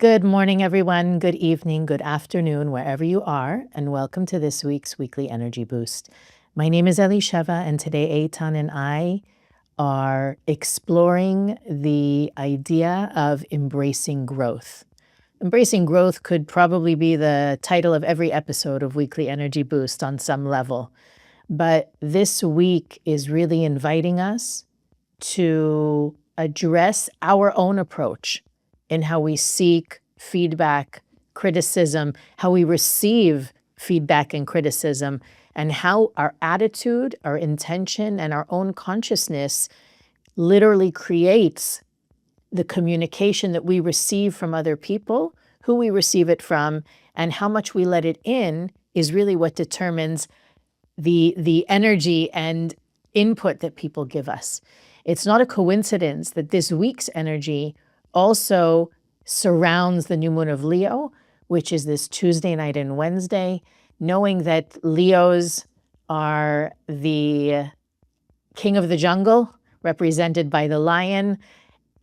Good morning, everyone. Good evening, good afternoon, wherever you are, and welcome to this week's Weekly Energy Boost. My name is Elisheva, and today Eitan and I are exploring the idea of embracing growth. Embracing growth could probably be the title of every episode of Weekly Energy Boost on some level, but this week is really inviting us to address our own approach in how we seek feedback, criticism, how we receive feedback and criticism, and how our attitude, our intention, and our own consciousness literally creates the communication that we receive from other people, who we receive it from, and how much we let it in is really what determines the energy and input that people give us. It's not a coincidence that this week's energy also surrounds the new moon of Leo, which is this Tuesday night and Wednesday, knowing that Leos are the king of the jungle, represented by the lion.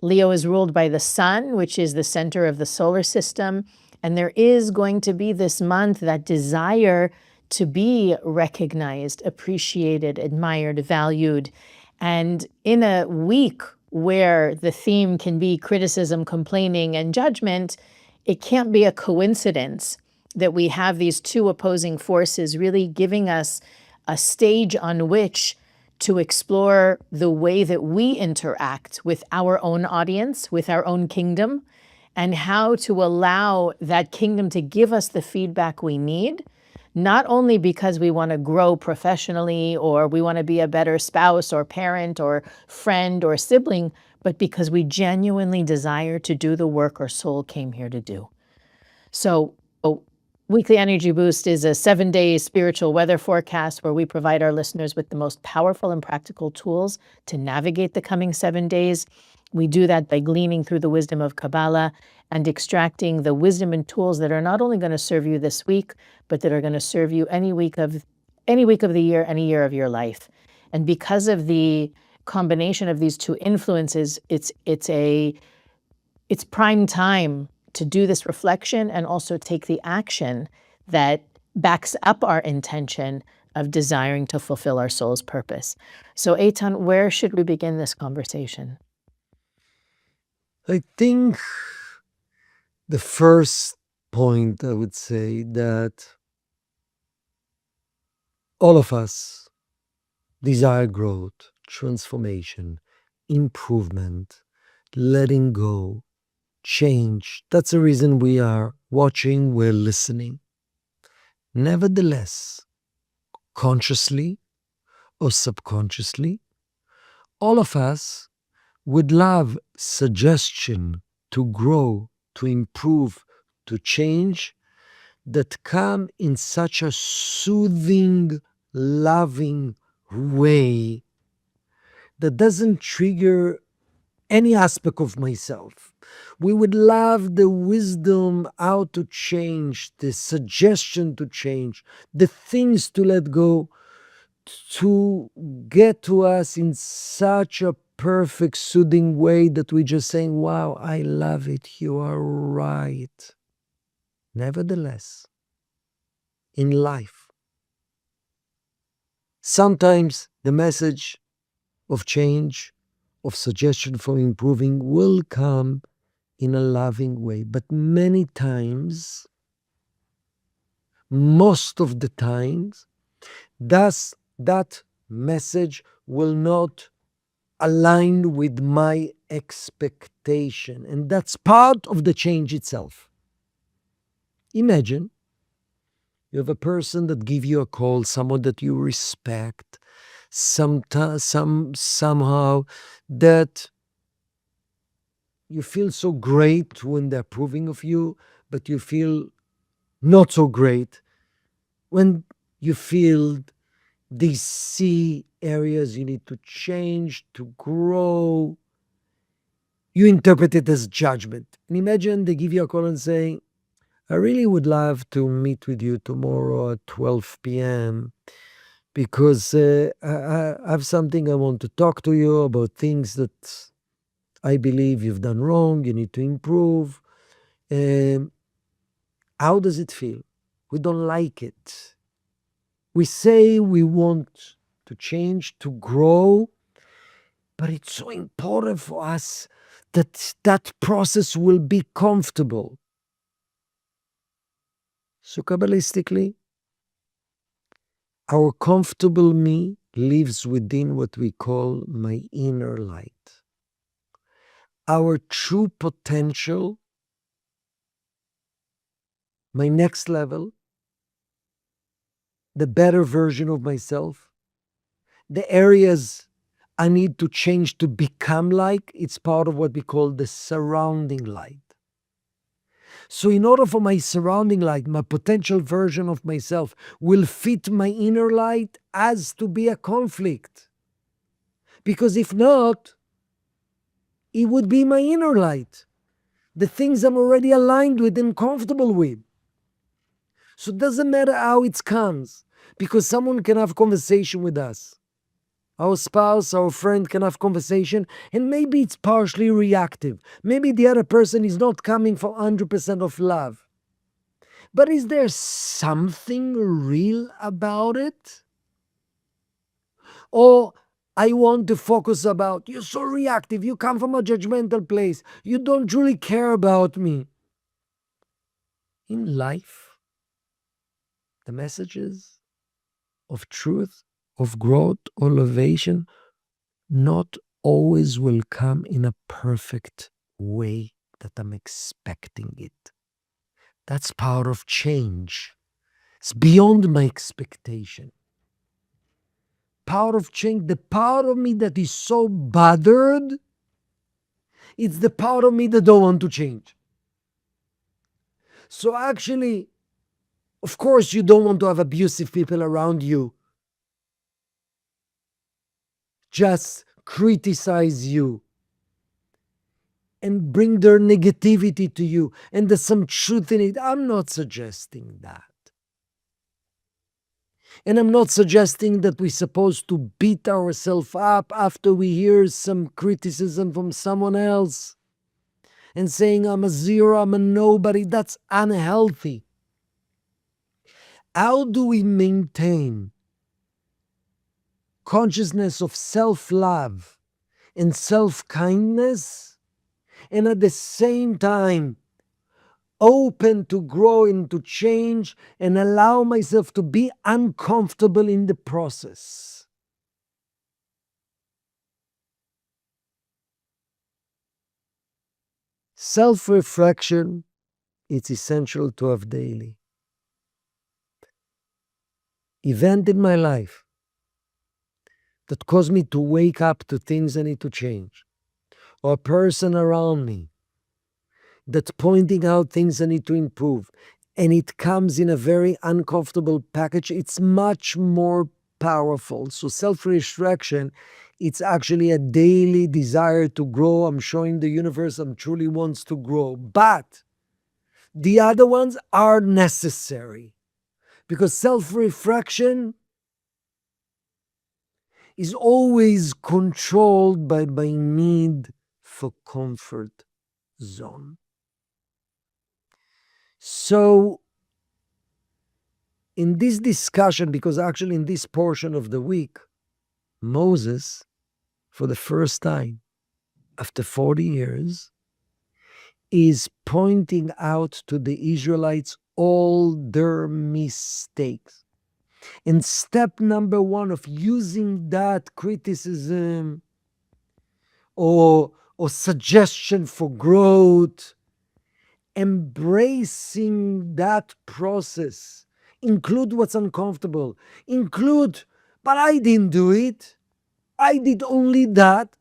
Leo is ruled by the sun, which is the center of the solar system. And there is going to be this month that desire to be recognized, appreciated, admired, valued. And in a week where the theme can be criticism, complaining, and judgment, it can't be a coincidence that we have these two opposing forces really giving us a stage on which to explore the way that we interact with our own audience, with our own kingdom, and how to allow that kingdom to give us the feedback we need, not only because we want to grow professionally or we want to be a better spouse or parent or friend or sibling, but because we genuinely desire to do the work our soul came here to do. So, Weekly Energy Boost is a 7-day spiritual weather forecast where we provide our listeners with the most powerful and practical tools to navigate the coming 7 days. We do that by gleaning through the wisdom of Kabbalah and extracting the wisdom and tools that are not only going to serve you this week, but that are going to serve you any week of the year, any year of your life. And because of the combination of these two influences, it's prime time to do this reflection and also take the action that backs up our intention of desiring to fulfill our soul's purpose. So, Eitan, where should we begin this conversation? I think the first point I would say that all of us desire growth, transformation, improvement, letting go, change. That's the reason we are watching, we're listening. Nevertheless, consciously or subconsciously, all of us would love suggestion to grow, to improve, to change that come in such a soothing, loving way that doesn't trigger any aspect of myself. We would love the wisdom how to change, the suggestion to change, the things to let go, to get to us in such a perfect, soothing way that we're just saying, wow, I love it, you are right. Nevertheless, in life, sometimes the message of change, of suggestion for improving will come in a loving way. But many times, most of the times, that message will not align with my expectation. And that's part of the change itself. Imagine you have a person that give you a call, someone that you respect, somehow that you feel so great when they're approving of you, but you feel not so great when you feel they see areas you need to change, to grow. You interpret it as judgment. And imagine they give you a call and saying, I really would love to meet with you tomorrow at 12 p.m. because I have something I want to talk to you about, things that I believe you've done wrong, you need to improve. Um, how does it feel? We don't like it. We say we want to change, to grow, but it's so important for us that that process will be comfortable. So, Kabbalistically, our comfortable me lives within what we call my inner light. Our true potential, my next level, the better version of myself, the areas I need to change to become like, it's part of what we call the surrounding light. So, in order for my surrounding light, my potential version of myself will fit my inner light as to be a conflict. Because if not, it would be my inner light, the things I'm already aligned with and comfortable with. So, it doesn't matter how it comes, because someone can have conversation with us. Our spouse, our friend can have conversation, and maybe it's partially reactive. Maybe the other person is not coming for 100% of love. But is there something real about it? Or I want to focus about, you're so reactive, you come from a judgmental place, you don't truly care about me. In life, the messages of truth, of growth, or elevation, not always will come in a perfect way that I'm expecting it. That's part of change. It's beyond my expectation. Part of change, the part of me that is so bothered, it's the part of me that don't want to change. So actually, of course, you don't want to have abusive people around you. Just criticize you and bring their negativity to you. And there's some truth in it. I'm not suggesting that. And I'm not suggesting that we're supposed to beat ourselves up after we hear some criticism from someone else and saying, I'm a zero, I'm a nobody. That's unhealthy. How do we maintain consciousness of self love and self kindness, and at the same time open to grow and to change and allow myself to be uncomfortable in the process? Self reflection, it's essential to have daily. Event in my life that caused me to wake up to things I need to change, or a person around me that's pointing out things I need to improve, and it comes in a very uncomfortable package, it's much more powerful. So self-restriction, it's actually a daily desire to grow. I'm showing the universe I'm truly wants to grow. But the other ones are necessary, because self-reflection is always controlled by my need for comfort zone. So, in this discussion, because actually in this portion of the week, Moses, for the first time after 40 years, is pointing out to the Israelites all their mistakes. And step number one of using that criticism or suggestion for growth, embracing that process, include what's uncomfortable, include, but I didn't do it, I did only that.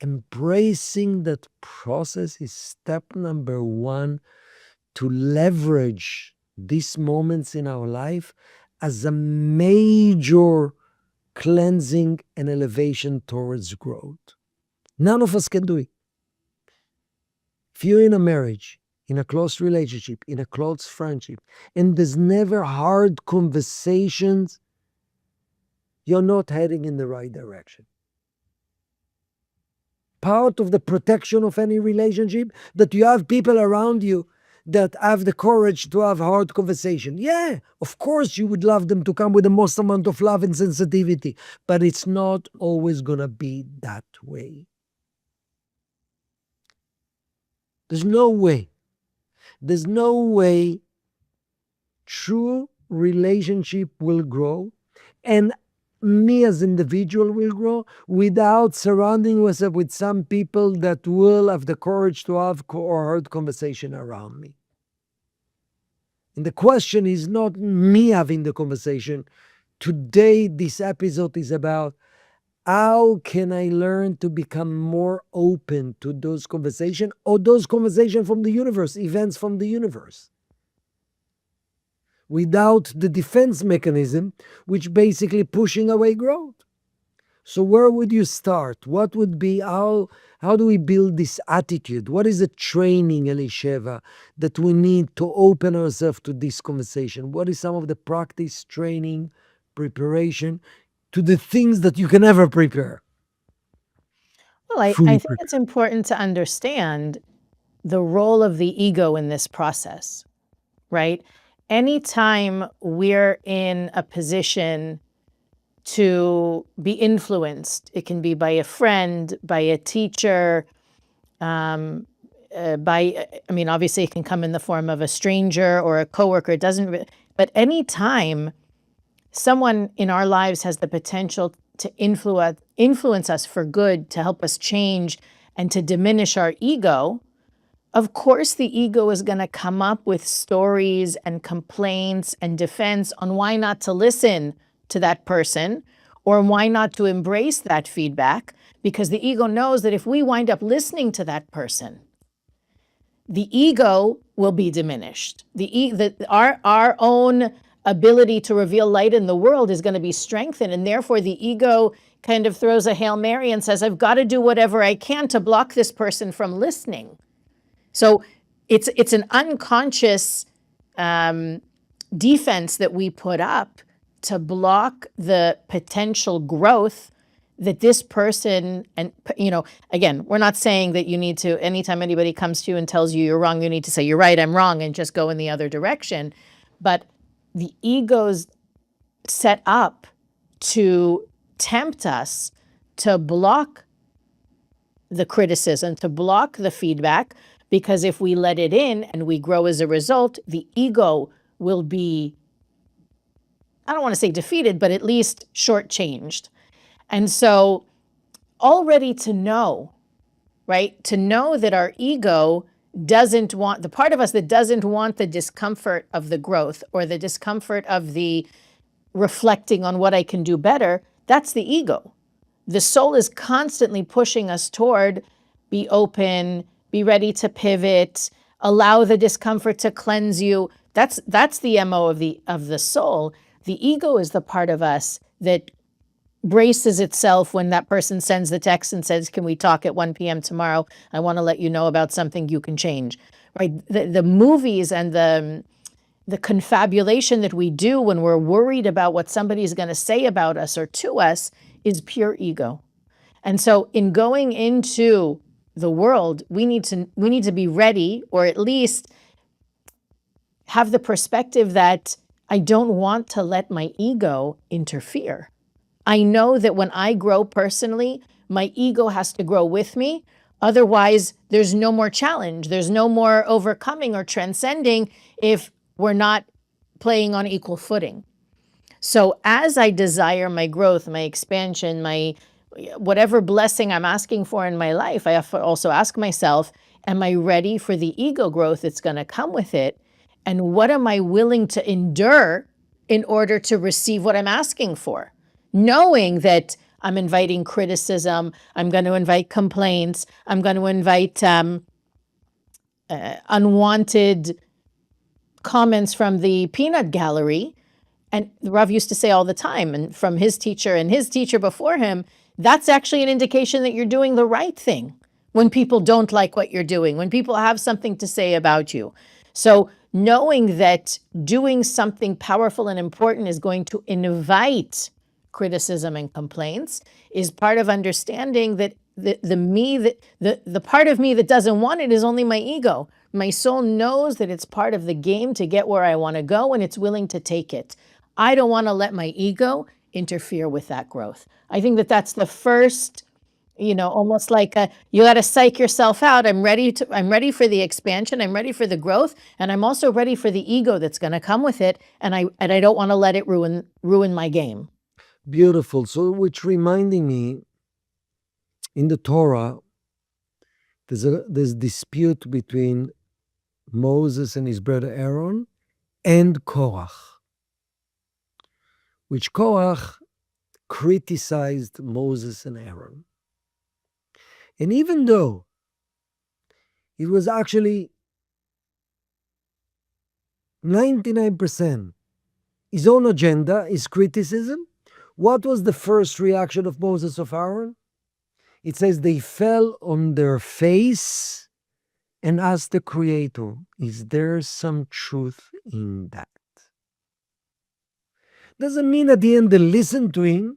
Embracing that process is step number one to leverage these moments in our life as a major cleansing and elevation towards growth. None of us can do it. If you're in a marriage, in a close relationship, in a close friendship, and there's never hard conversations, you're not heading in the right direction. Part of the protection of any relationship, that you have people around you that have the courage to have hard conversation. Yeah, of course you would love them to come with the most amount of love and sensitivity, but it's not always gonna be that way. There's no way. There's no way true relationship will grow and me as individual will grow without surrounding myself with some people that will have the courage to have hard conversation around me. And the question is not me having the conversation. Today, this episode is about how can I learn to become more open to those conversations or those conversations from the universe, events from the universe, without the defense mechanism, which basically pushing away growth. So where would you start? What would be how do we build this attitude? What is the training, Elisheva, that we need to open ourselves to this conversation? What is some of the practice, training, preparation to the things that you can never prepare? Well, I Fully think it's important to understand the role of the ego in this process, right? Anytime we're in a position to be influenced, it can be by a friend, by a teacher, obviously it can come in the form of a stranger or a coworker. It doesn't, but anytime someone in our lives has the potential to influence us for good, to help us change, and to diminish our ego, of course the ego is going to come up with stories and complaints and defense on why not to listen to that person or why not to embrace that feedback, because the ego knows that if we wind up listening to that person, the ego will be diminished. Our own ability to reveal light in the world is going to be strengthened, and therefore the ego kind of throws a Hail Mary and says, I've got to do whatever I can to block this person from listening. So it's an unconscious defense that we put up to block the potential growth that this person, and again, we're not saying that you need to, anytime anybody comes to you and tells you you're wrong, you need to say, you're right, I'm wrong, and just go in the other direction. But the ego's set up to tempt us to block the criticism, to block the feedback, because if we let it in and we grow as a result, the ego will be, I don't want to say defeated, but at least shortchanged. And so already to know, right, to know that our ego doesn't want, the part of us that doesn't want the discomfort of the growth or the discomfort of the reflecting on what I can do better, that's the ego. The soul is constantly pushing us toward be open, be ready to pivot, allow the discomfort to cleanse you. That's the MO of the soul. The ego is the part of us that braces itself when that person sends the text and says, can we talk at 1 p.m. tomorrow? I want to let you know about something you can change, right? The movies and the confabulation that we do when we're worried about what somebody's going to say about us or to us is pure ego. And so in going into the world, we need to be ready, or at least have the perspective that I don't want to let my ego interfere. I know that when I grow personally, my ego has to grow with me. Otherwise, there's no more challenge. There's no more overcoming or transcending if we're not playing on equal footing. So as I desire my growth, my expansion, my whatever blessing I'm asking for in my life, I have to also ask myself, am I ready for the ego growth that's going to come with it? And what am I willing to endure in order to receive what I'm asking for? Knowing that I'm inviting criticism, I'm going to invite complaints, I'm going to invite unwanted comments from the peanut gallery. And the Rav used to say all the time, and from his teacher and his teacher before him, that's actually an indication that you're doing the right thing when people don't like what you're doing, when people have something to say about you. So knowing that doing something powerful and important is going to invite criticism and complaints is part of understanding that the part of me that doesn't want it is only my ego. My soul knows that it's part of the game to get where I want to go, and it's willing to take it. I don't want to let my ego interfere with that growth. I think that that's the first, almost like you got to psych yourself out. I'm ready for the expansion. I'm ready for the growth. And I'm also ready for the ego that's going to come with it. And I don't want to let it ruin my game. Beautiful. So, which reminding me, in the Torah, there's dispute between Moses and his brother Aaron and Korach, which Korach criticized Moses and Aaron. And even though it was actually 99% his own agenda, his criticism, what was the first reaction of Moses of Aaron? It says they fell on their face and asked the Creator, is there some truth in that? Doesn't mean at the end they listen to him,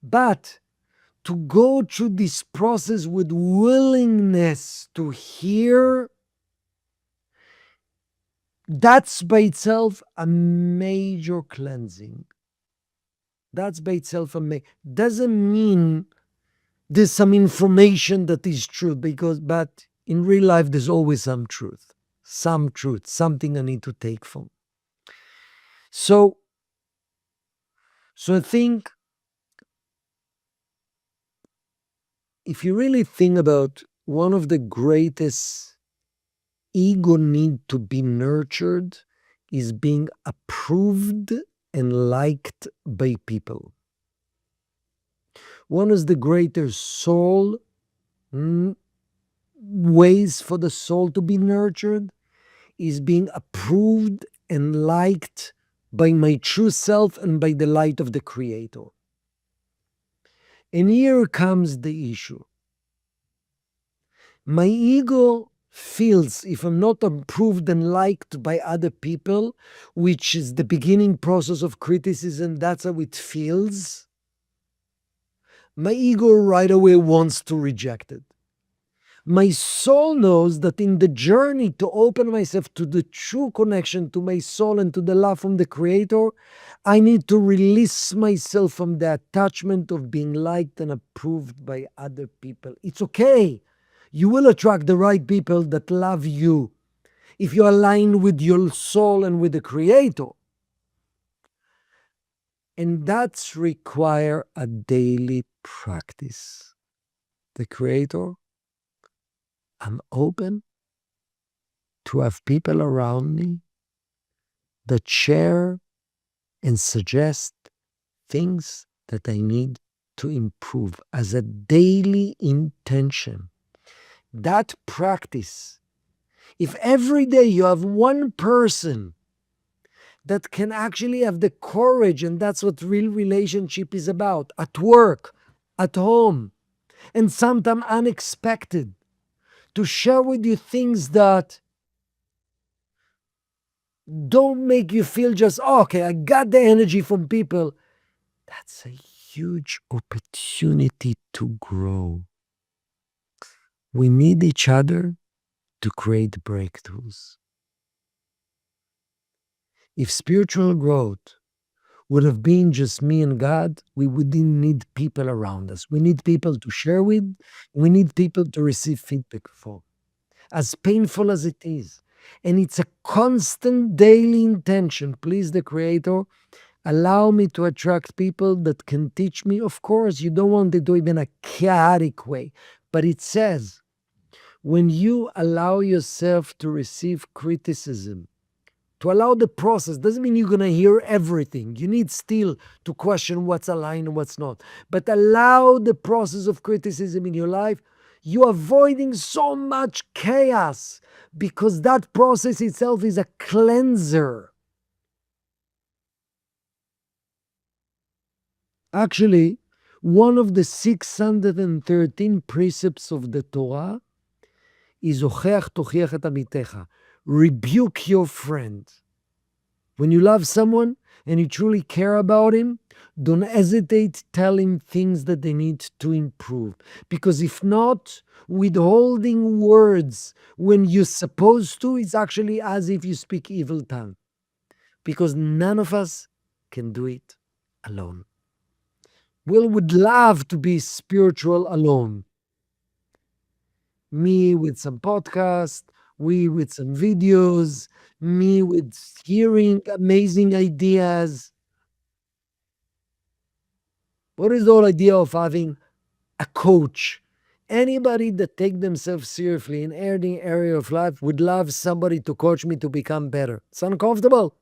but to go through this process with willingness to hear, that's by itself a major cleansing. That's by itself doesn't mean there's some information that is true, but in real life there's always some truth, something I need to take from. So I think if you really think about one of the greatest ego need to be nurtured is being approved and liked by people. One of the greater soul ways for the soul to be nurtured is being approved and liked by my true self and by the light of the Creator. And here comes the issue. My ego feels, if I'm not approved and liked by other people, which is the beginning process of criticism, that's how it feels. My ego right away wants to reject it. My soul knows that in the journey to open myself to the true connection to my soul and to the love from the Creator, I need to release myself from the attachment of being liked and approved by other people. It's okay. You will attract the right people that love you if you align with your soul and with the Creator. And that's require a daily practice. The Creator, I'm open to have people around me that share and suggest things that I need to improve as a daily intention. That practice, if every day you have one person that can actually have the courage, and that's what real relationship is about, at work, at home, and sometimes unexpected, to share with you things that don't make you feel just, oh, okay, I got the energy from people. That's a huge opportunity to grow. We need each other to create breakthroughs. If spiritual growth would have been just me and God, we wouldn't need people around us. We need people to share with. We need people to receive feedback from. As painful as it is. And it's a constant daily intention. Please, the Creator, allow me to attract people that can teach me. Of course, you don't want to do it in a chaotic way. But it says, when you allow yourself to receive criticism, to allow the process, doesn't mean you're going to hear everything. You need still to question what's aligned and what's not. But allow the process of criticism in your life. You're avoiding so much chaos because that process itself is a cleanser. Actually, one of the 613 precepts of the Torah is Ocheach tochiach et amitecha. Rebuke your friend. When you love someone and you truly care about him, don't hesitate telling things that they need to improve. Because if not, withholding words when you're supposed to is actually as if you speak evil tongue. Because none of us can do it alone. We would love to be spiritual alone. Me with some podcast, we with some videos, me with hearing amazing ideas. What is the whole idea of having a coach? Anybody that take themselves seriously in any area of life would love somebody to coach me to become better. It's uncomfortable.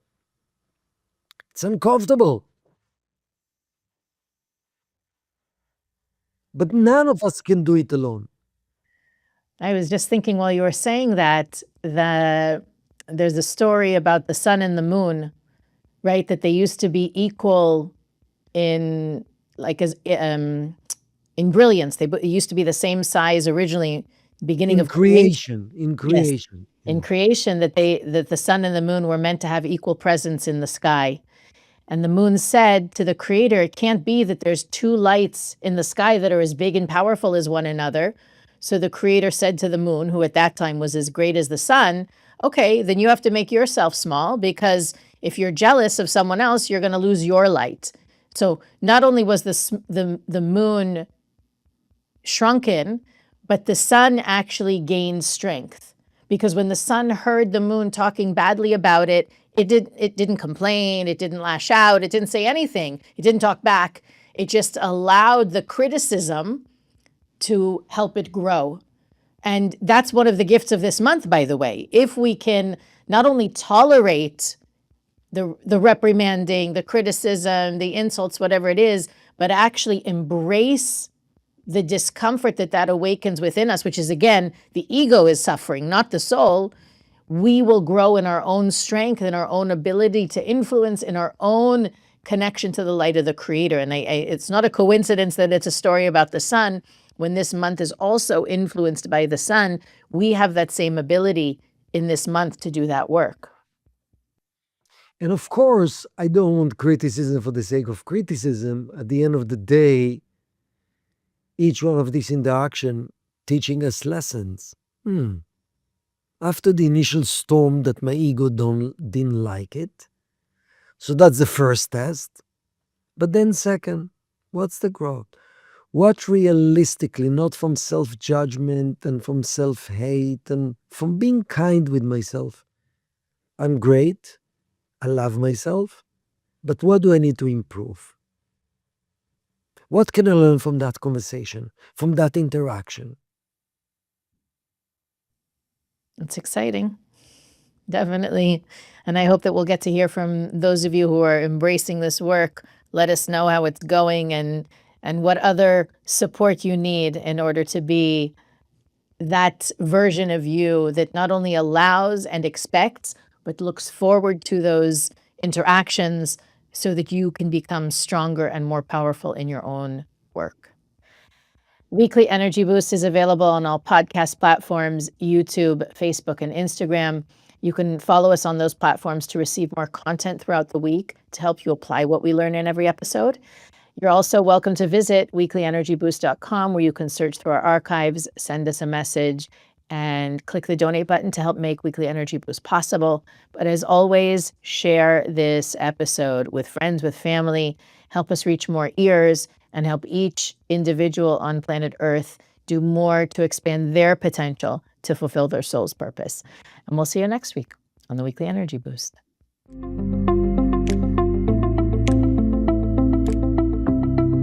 It's uncomfortable. But none of us can do it alone. I was just thinking while you were saying that, there's a story about the sun and the moon, right? That they used to be equal in in brilliance. It used to be the same size originally, beginning of creation. In Yes, creation. in creation, that the sun and the moon were meant to have equal presence in the sky. And the moon said to the creator, it can't be that there's two lights in the sky that are as big and powerful as one another. So the creator said to the moon, who at that time was as great as the sun, okay, then you have to make yourself small, because if you're jealous of someone else, you're going to lose your light. So not only was the moon shrunken, but the sun actually gained strength, because when the sun heard the moon talking badly about it, it didn't complain, it didn't lash out, it didn't say anything, it didn't talk back. It just allowed the criticism to help it grow. And that's one of the gifts of this month, by the way. If we can not only tolerate the reprimanding, the criticism, the insults, whatever it is, but actually embrace the discomfort that awakens within us, which is, again, the ego is suffering, not the soul, we will grow in our own strength and our own ability to influence, in our own connection to the light of the creator. And it's not a coincidence that it's a story about the sun. When this month is also influenced by the sun, we have that same ability in this month to do that work. And of course, I don't want criticism for the sake of criticism. At the end of the day, each one of these interaction teaching us lessons. After the initial storm that my ego didn't like it. So that's the first test. But then second, what's the growth? What realistically, not from self-judgment and from self-hate and from being kind with myself. I'm great. I love myself. But what do I need to improve? What can I learn from that conversation, from that interaction? It's exciting. Definitely. And I hope that we'll get to hear from those of you who are embracing this work. Let us know how it's going and what other support you need in order to be that version of you that not only allows and expects, but looks forward to those interactions so that you can become stronger and more powerful in your own work. Weekly Energy Boost is available on all podcast platforms, YouTube, Facebook, and Instagram. You can follow us on those platforms to receive more content throughout the week to help you apply what we learn in every episode. You're also welcome to visit weeklyenergyboost.com, where you can search through our archives, send us a message, and click the donate button to help make Weekly Energy Boost possible. But as always, share this episode with friends, with family. Help us reach more ears and help each individual on planet Earth do more to expand their potential to fulfill their soul's purpose. And we'll see you next week on the Weekly Energy Boost.